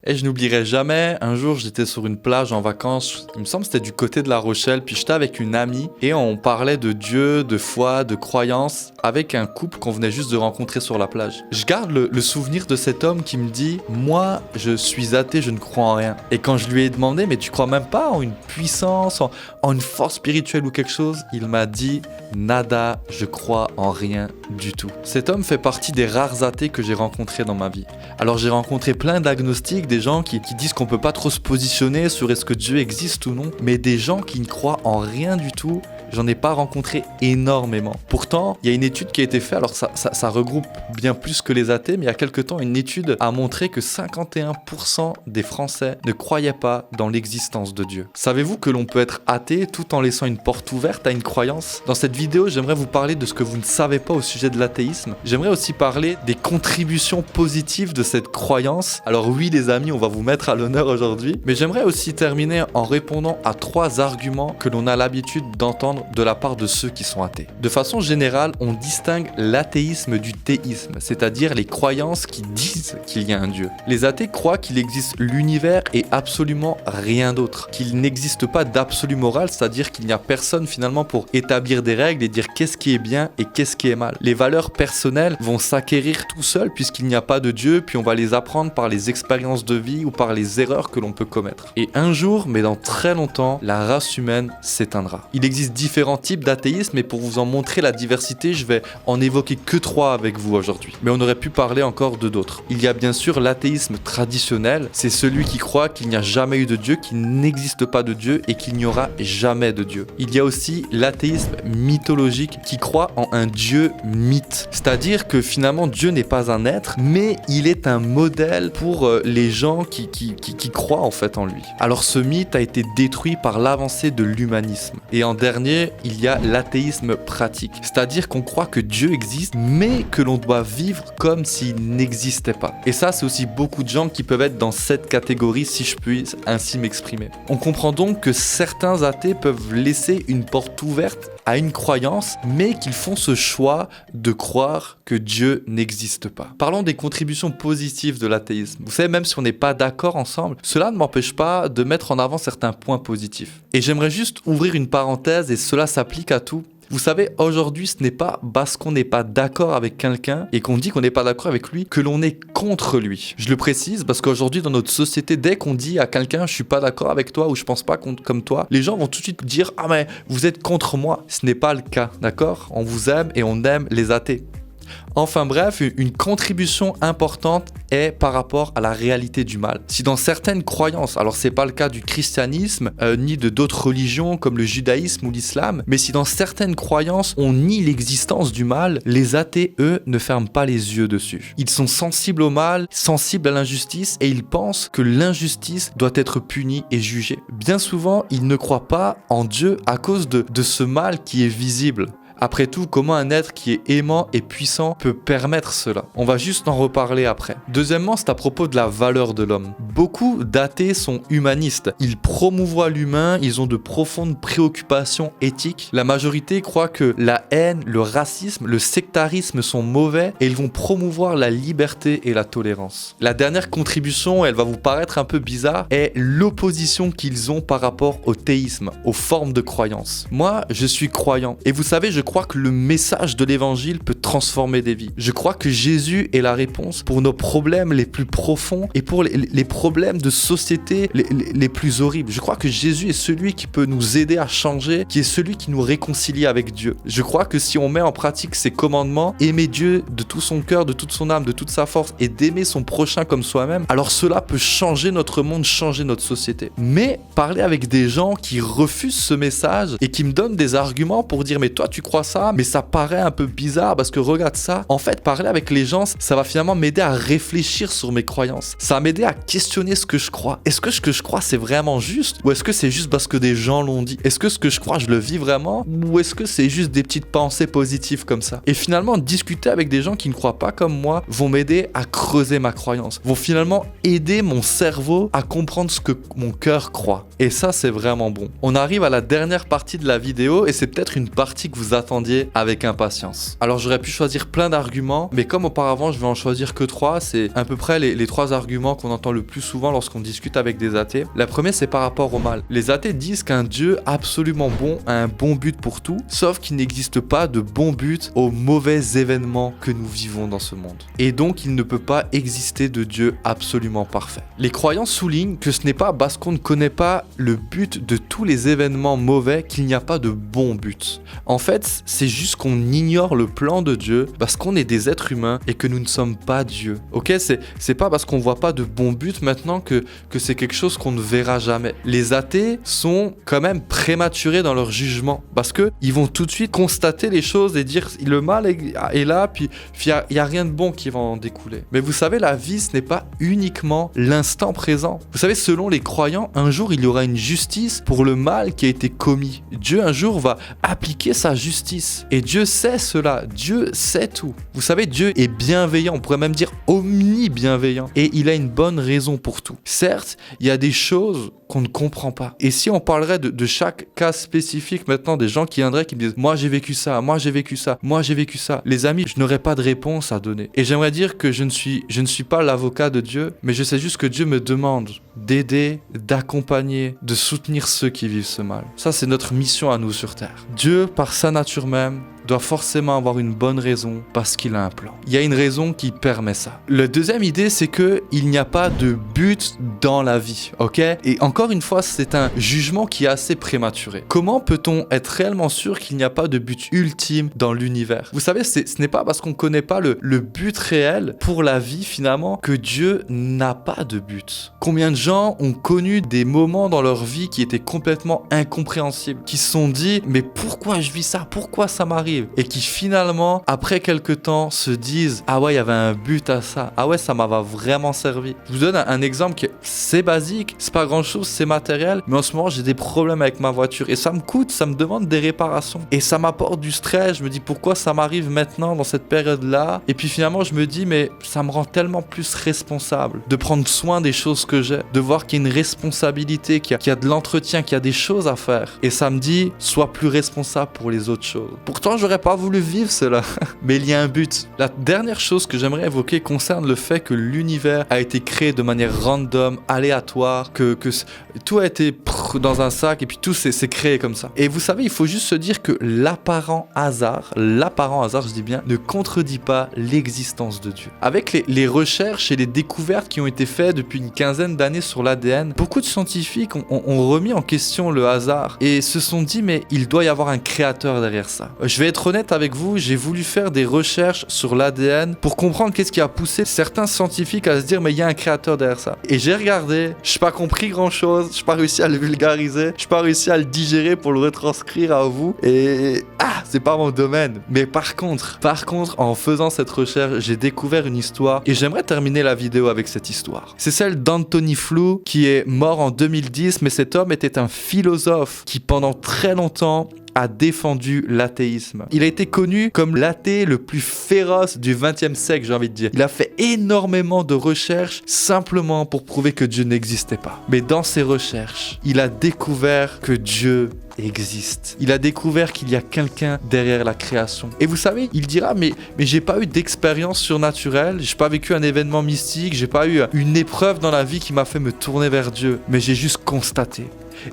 Et je n'oublierai jamais, un jour j'étais sur une plage en vacances, il me semble que c'était du côté de La Rochelle, puis j'étais avec une amie et on parlait de Dieu, de foi, de croyance, avec un couple qu'on venait juste de rencontrer sur la plage. Je garde le souvenir de cet homme qui me dit « Moi, je suis athée, je ne crois en rien ». Et quand je lui ai demandé « Mais tu crois même pas en une puissance, en une force spirituelle ou quelque chose ?» Il m'a dit « Nada, je crois en rien du tout ». Cet homme fait partie des rares athées que j'ai rencontrés dans ma vie. Alors j'ai rencontré plein d'agnostiques, des gens qui disent qu'on peut pas trop se positionner sur est-ce que Dieu existe ou non, mais des gens qui ne croient en rien du tout, j'en ai pas rencontré énormément. Pourtant, il y a une étude qui a été faite, alors ça regroupe bien plus que les athées, mais il y a quelque temps, une étude a montré que 51% des Français ne croyaient pas dans l'existence de Dieu. Savez-vous que l'on peut être athée tout en laissant une porte ouverte à une croyance ? Dans cette vidéo, j'aimerais vous parler de ce que vous ne savez pas au sujet de l'athéisme. J'aimerais aussi parler des contributions positives de cette croyance. Alors oui, les amis, on va vous mettre à l'honneur aujourd'hui, mais j'aimerais aussi terminer en répondant à 3 arguments que l'on a l'habitude d'entendre de la part de ceux qui sont athées. De façon générale, on distingue l'athéisme du théisme, c'est-à-dire les croyances qui disent qu'il y a un Dieu. Les athées croient qu'il existe l'univers et absolument rien d'autre, qu'il n'existe pas d'absolu moral, c'est-à-dire qu'il n'y a personne finalement pour établir des règles et dire qu'est-ce qui est bien et qu'est-ce qui est mal. Les valeurs personnelles vont s'acquérir tout seul puisqu'il n'y a pas de Dieu, puis on va les apprendre par les expériences de vie ou par les erreurs que l'on peut commettre. Et un jour, mais dans très longtemps, la race humaine s'éteindra. Il existe différents types d'athéisme et pour vous en montrer la diversité, je vais en évoquer que 3 avec vous aujourd'hui. Mais on aurait pu parler encore de d'autres. Il y a bien sûr l'athéisme traditionnel, c'est celui qui croit qu'il n'y a jamais eu de Dieu, qu'il n'existe pas de Dieu et qu'il n'y aura jamais de Dieu. Il y a aussi l'athéisme mythologique qui croit en un Dieu mythe, c'est-à-dire que finalement Dieu n'est pas un être, mais il est un modèle pour les gens qui croient en fait en lui. Alors ce mythe a été détruit par l'avancée de l'humanisme. Et en dernier, il y a l'athéisme pratique, c'est-à-dire qu'on croit que Dieu existe, mais que l'on doit vivre comme s'il n'existait pas. Et ça, c'est aussi beaucoup de gens qui peuvent être dans cette catégorie, si je puis ainsi m'exprimer. On comprend donc que certains athées peuvent laisser une porte ouverte à une croyance, mais qu'ils font ce choix de croire que Dieu n'existe pas. Parlons des contributions positives de l'athéisme. Vous savez, même si on n'est pas d'accord ensemble, cela ne m'empêche pas de mettre en avant certains points positifs. Et j'aimerais juste ouvrir une parenthèse, et cela s'applique à tout. Vous savez, aujourd'hui, ce n'est pas parce qu'on n'est pas d'accord avec quelqu'un et qu'on dit qu'on n'est pas d'accord avec lui que l'on est contre lui. Je le précise parce qu'aujourd'hui, dans notre société, dès qu'on dit à quelqu'un « je suis pas d'accord avec toi » ou « je pense pas comme toi », les gens vont tout de suite dire « ah mais vous êtes contre moi ». Ce n'est pas le cas, d'accord ? On vous aime et on aime les athées. Enfin bref, une contribution importante est par rapport à la réalité du mal. Si dans certaines croyances, alors c'est pas le cas du christianisme, ni de d'autres religions comme le judaïsme ou l'islam, mais si dans certaines croyances on nie l'existence du mal, les athées, eux, ne ferment pas les yeux dessus. Ils sont sensibles au mal, sensibles à l'injustice, et ils pensent que l'injustice doit être punie et jugée. Bien souvent, ils ne croient pas en Dieu à cause de ce mal qui est visible. Après tout, comment un être qui est aimant et puissant peut permettre cela ? On va juste en reparler après. Deuxièmement, c'est à propos de la valeur de l'homme. Beaucoup d'athées sont humanistes. Ils promouvoient l'humain, ils ont de profondes préoccupations éthiques. La majorité croit que la haine, le racisme, le sectarisme sont mauvais et ils vont promouvoir la liberté et la tolérance. La dernière contribution, elle va vous paraître un peu bizarre, est l'opposition qu'ils ont par rapport au théisme, aux formes de croyance. Moi, je suis croyant et vous savez, je crois que le message de l'évangile peut transformer des vies. Je crois que Jésus est la réponse pour nos problèmes les plus profonds et pour les problèmes de société les plus horribles. Je crois que Jésus est celui qui peut nous aider à changer, qui est celui qui nous réconcilie avec Dieu. Je crois que si on met en pratique ses commandements, aimer Dieu de tout son cœur, de toute son âme, de toute sa force et d'aimer son prochain comme soi-même, alors cela peut changer notre monde, changer notre société. Mais parler avec des gens qui refusent ce message et qui me donnent des arguments pour dire mais toi tu crois ça, mais ça paraît un peu bizarre parce que regarde ça. En fait, parler avec les gens, ça va finalement m'aider à réfléchir sur mes croyances. Ça va m'aider à questionner ce que je crois. Est-ce que ce que je crois, c'est vraiment juste? Ou est-ce que c'est juste parce que des gens l'ont dit? Est-ce que ce que je crois, je le vis vraiment? Ou est-ce que c'est juste des petites pensées positives comme ça? Et finalement, discuter avec des gens qui ne croient pas comme moi vont m'aider à creuser ma croyance. Vont finalement aider mon cerveau à comprendre ce que mon cœur croit. Et ça, c'est vraiment bon. On arrive à la dernière partie de la vidéo et c'est peut-être une partie que vous attendiez avec impatience. Alors j'aurais pu choisir plein d'arguments, mais comme auparavant je vais en choisir que 3, c'est à peu près les 3 arguments qu'on entend le plus plus souvent lorsqu'on discute avec des athées. La première, c'est par rapport au mal. Les athées disent qu'un Dieu absolument bon a un bon but pour tout, sauf qu'il n'existe pas de bon but aux mauvais événements que nous vivons dans ce monde. Et donc, il ne peut pas exister de Dieu absolument parfait. Les croyants soulignent que ce n'est pas parce qu'on ne connaît pas le but de tous les événements mauvais qu'il n'y a pas de bon but. En fait, c'est juste qu'on ignore le plan de Dieu parce qu'on est des êtres humains et que nous ne sommes pas Dieu. Ok, c'est pas parce qu'on voit pas de bon but maintenant que c'est quelque chose qu'on ne verra jamais. Les athées sont quand même prématurés dans leur jugement parce que ils vont tout de suite constater les choses et dire le mal est là, puis il y a rien de bon qui va en découler. Mais vous savez, la vie, ce n'est pas uniquement l'instant présent. Vous savez, selon les croyants, un jour il y aura une justice pour le mal qui a été commis. Dieu un jour va appliquer sa justice et Dieu sait cela. Dieu sait tout. Vous savez, Dieu est bienveillant, on pourrait même dire omni-bienveillant, et il a une bonne raison pour tout. Certes, il y a des choses qu'on ne comprend pas. Et si on parlerait de chaque cas spécifique maintenant, des gens qui viendraient, qui me disent « Moi j'ai vécu ça, moi j'ai vécu ça, moi j'ai vécu ça », les amis, je n'aurais pas de réponse à donner. Et j'aimerais dire que je ne suis pas l'avocat de Dieu, mais je sais juste que Dieu me demande d'aider, d'accompagner, de soutenir ceux qui vivent ce mal. Ça, c'est notre mission à nous sur Terre. Dieu, par sa nature même, doit forcément avoir une bonne raison parce qu'il a un plan. Il y a une raison qui permet ça. La deuxième idée, c'est que il n'y a pas de but dans la vie, ok? Et encore une fois, c'est un jugement qui est assez prématuré. Comment peut-on être réellement sûr qu'il n'y a pas de but ultime dans l'univers? Vous savez, ce n'est pas parce qu'on ne connaît pas le but réel pour la vie finalement que Dieu n'a pas de but. Combien de gens ont connu des moments dans leur vie qui étaient complètement incompréhensibles, qui se sont dit mais pourquoi je vis ça? Pourquoi ça m'arrive? Et qui finalement, après quelques temps, se disent « Ah ouais, il y avait un but à ça. Ah ouais, ça m'a vraiment servi. » Je vous donne un exemple qui est c'est basique, c'est pas grand-chose, c'est matériel, mais en ce moment, j'ai des problèmes avec ma voiture et ça me coûte, ça me demande des réparations. Et ça m'apporte du stress, je me dis pourquoi ça m'arrive maintenant dans cette période-là? Et puis finalement, je me dis mais ça me rend tellement plus responsable de prendre soin des choses que j'ai, de voir qu'il y a une responsabilité, qu'il y a de l'entretien, qu'il y a des choses à faire. Et ça me dit sois plus responsable pour les autres choses. Pourtant, j'aurais pas voulu vivre cela, mais il y a un but. La dernière chose que j'aimerais évoquer concerne le fait que l'univers a été créé de manière random, aléatoire, que tout a été dans un sac et puis tout s'est créé comme ça. Et vous savez, il faut juste se dire que l'apparent hasard, je dis bien, ne contredit pas l'existence de Dieu. Avec les recherches et les découvertes qui ont été faites depuis une quinzaine d'années sur l'ADN, beaucoup de scientifiques ont remis en question le hasard et se sont dit mais il doit y avoir un créateur derrière ça. Je vais être honnête avec vous, j'ai voulu faire des recherches sur l'ADN pour comprendre qu'est-ce qui a poussé certains scientifiques à se dire mais il y a un créateur derrière ça. Et j'ai regardé, je n'ai pas compris grand chose, je n'ai pas réussi à le vulgariser, je n'ai pas réussi à le digérer pour le retranscrire à vous et c'est pas mon domaine. Mais par contre, en faisant cette recherche, j'ai découvert une histoire et j'aimerais terminer la vidéo avec cette histoire. C'est celle d'Anthony Flew qui est mort en 2010, mais cet homme était un philosophe qui pendant très longtemps a défendu l'athéisme. Il a été connu comme l'athée le plus féroce du XXe siècle, j'ai envie de dire. Il a fait énormément de recherches simplement pour prouver que Dieu n'existait pas. Mais dans ses recherches, il a découvert que Dieu existe. Il a découvert qu'il y a quelqu'un derrière la création. Et vous savez, il dira mais j'ai pas eu d'expérience surnaturelle, j'ai pas vécu un événement mystique, j'ai pas eu une épreuve dans la vie qui m'a fait me tourner vers Dieu, mais j'ai juste constaté.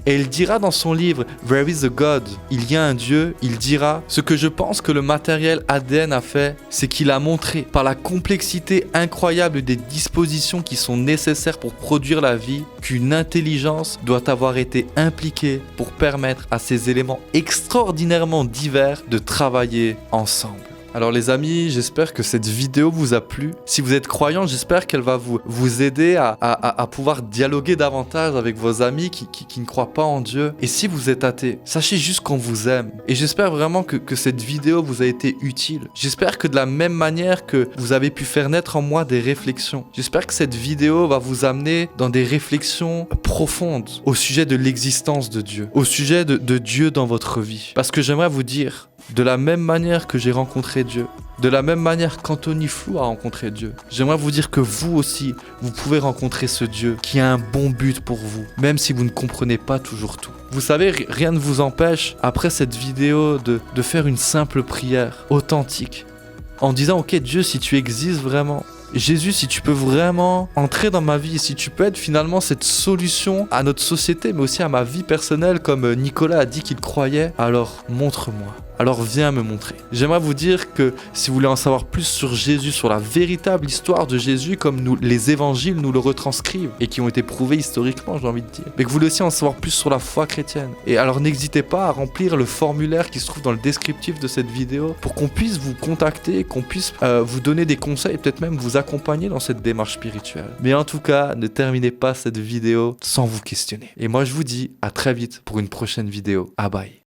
Et il dira dans son livre « There is a God », il y a un Dieu, il dira « Ce que je pense que le matériel ADN a fait, c'est qu'il a montré par la complexité incroyable des dispositions qui sont nécessaires pour produire la vie, qu'une intelligence doit avoir été impliquée pour permettre à ces éléments extraordinairement divers de travailler ensemble. » Alors les amis, j'espère que cette vidéo vous a plu. Si vous êtes croyant, j'espère qu'elle va vous aider à pouvoir dialoguer davantage avec vos amis qui ne croient pas en Dieu. Et si vous êtes athée, sachez juste qu'on vous aime. Et j'espère vraiment que cette vidéo vous a été utile. J'espère que de la même manière que vous avez pu faire naître en moi des réflexions, j'espère que cette vidéo va vous amener dans des réflexions profondes au sujet de l'existence de Dieu, au sujet de Dieu dans votre vie. Parce que j'aimerais vous dire, de la même manière que j'ai rencontré Dieu, de la même manière qu'Anthony Flew a rencontré Dieu, j'aimerais vous dire que vous aussi, vous pouvez rencontrer ce Dieu qui a un bon but pour vous, même si vous ne comprenez pas toujours tout. Vous savez, rien ne vous empêche, après cette vidéo, de faire une simple prière authentique, en disant « Ok Dieu, si tu existes vraiment, Jésus, si tu peux vraiment entrer dans ma vie, si tu peux être finalement cette solution à notre société, mais aussi à ma vie personnelle, comme Nicolas a dit qu'il croyait, alors montre-moi. Alors viens me montrer. J'aimerais vous dire que si vous voulez en savoir plus sur Jésus, sur la véritable histoire de Jésus, comme les évangiles nous le retranscrivent et qui ont été prouvés historiquement, j'ai envie de dire, mais que vous voulez aussi en savoir plus sur la foi chrétienne. Et alors n'hésitez pas à remplir le formulaire qui se trouve dans le descriptif de cette vidéo pour qu'on puisse vous contacter, qu'on puisse vous donner des conseils et peut-être même vous accompagner dans cette démarche spirituelle. Mais en tout cas, ne terminez pas cette vidéo sans vous questionner. Et moi je vous dis à très vite pour une prochaine vidéo. Ah bye.